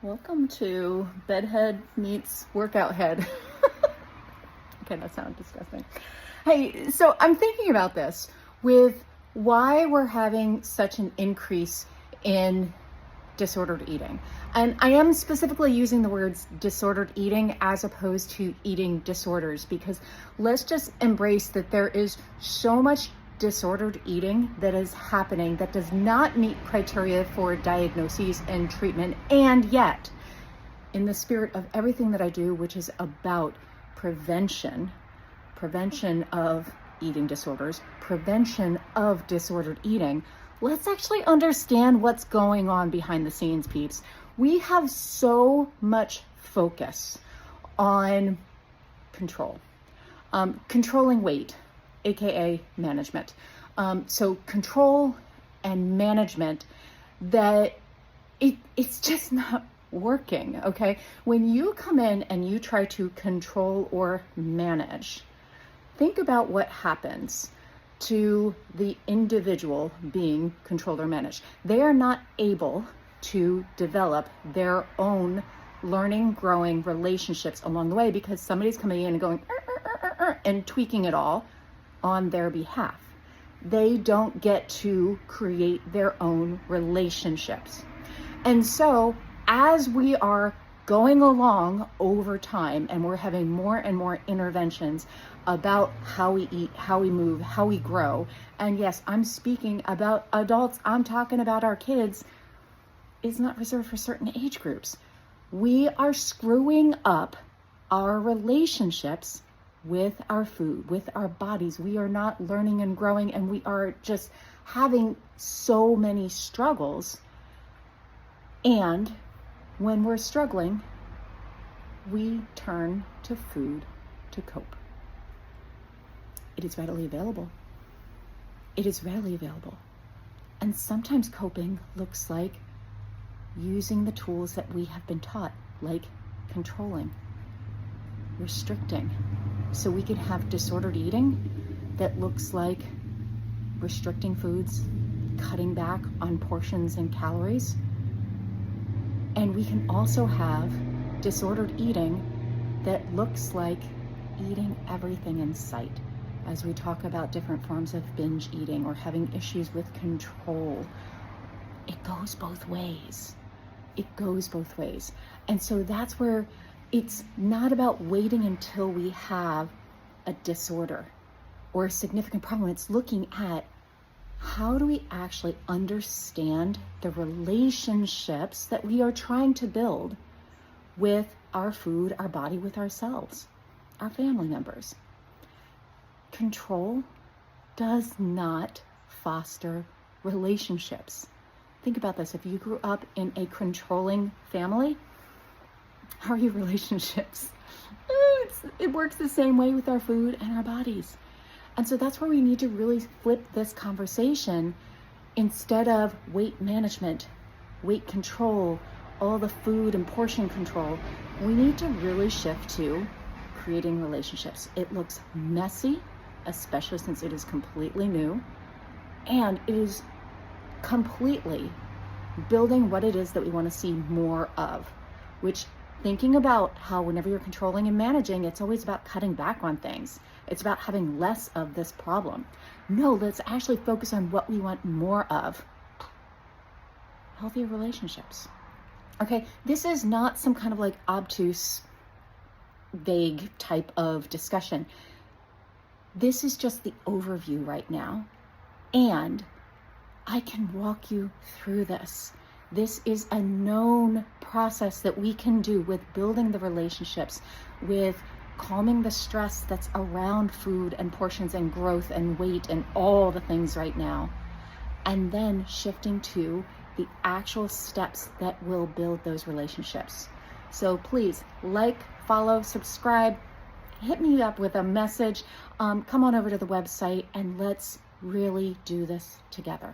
Welcome to bedhead meets workout head. Okay, that sounded disgusting. Hey, so I'm thinking about this with why we're having such an increase in disordered eating. And I am specifically using the words disordered eating as opposed to eating disorders, because let's just embrace that there is so much disordered eating that is happening that does not meet criteria for diagnoses and treatment. And yet, in the spirit of everything that I do, which is about prevention of eating disorders, prevention of disordered eating, let's actually understand what's going on behind the scenes, peeps. We have so much focus on control, controlling weight, AKA management. So control and management that it's just not working, okay? When you come in and you try to control or manage, think about what happens to the individual being controlled or managed. They are not able to develop their own learning, growing relationships along the way because somebody's coming in and going and tweaking it all on their behalf. They don't get to create their own relationships. And so as we are going along over time and we're having more and more interventions about how we eat, how we move, how we grow, and yes, I'm speaking about adults, I'm talking about our kids, it's not reserved for certain age groups. We are screwing up our relationships with our food, with our bodies. We are not learning and growing, and we are just having so many struggles. And when we're struggling, we turn to food to cope. It is readily available. It is readily available. And sometimes coping looks like using the tools that we have been taught, like controlling, restricting. So we can have disordered eating that looks like restricting foods, cutting back on portions and calories. And we can also have disordered eating that looks like eating everything in sight, as we talk about different forms of binge eating or having issues with control. It goes both ways. It goes both ways. And so that's where it's not about waiting until we have a disorder or a significant problem. It's looking at how do we actually understand the relationships that we are trying to build with our food, our body, with ourselves, our family members. Control does not foster relationships. Think about this. If you grew up in a controlling family, how are your relationships? It works the same way with our food and our bodies. And so that's where we need to really flip this conversation. Instead of weight management, weight control, all the food and portion control, we need to really shift to creating relationships. It looks messy, especially since it is completely new, and it is completely building what it is that we want to see more of, which thinking about how whenever you're controlling and managing, it's always about cutting back on things. It's about having less of this problem. No, let's actually focus on what we want more of. Healthier relationships. Okay, this is not some kind of like obtuse, vague type of discussion. This is just the overview right now. And I can walk you through this. This is a known process that we can do with building the relationships, with calming the stress that's around food and portions and growth and weight and all the things right now. And then shifting to the actual steps that will build those relationships. So please like, follow, subscribe, hit me up with a message. Come on over to the website and let's really do this together.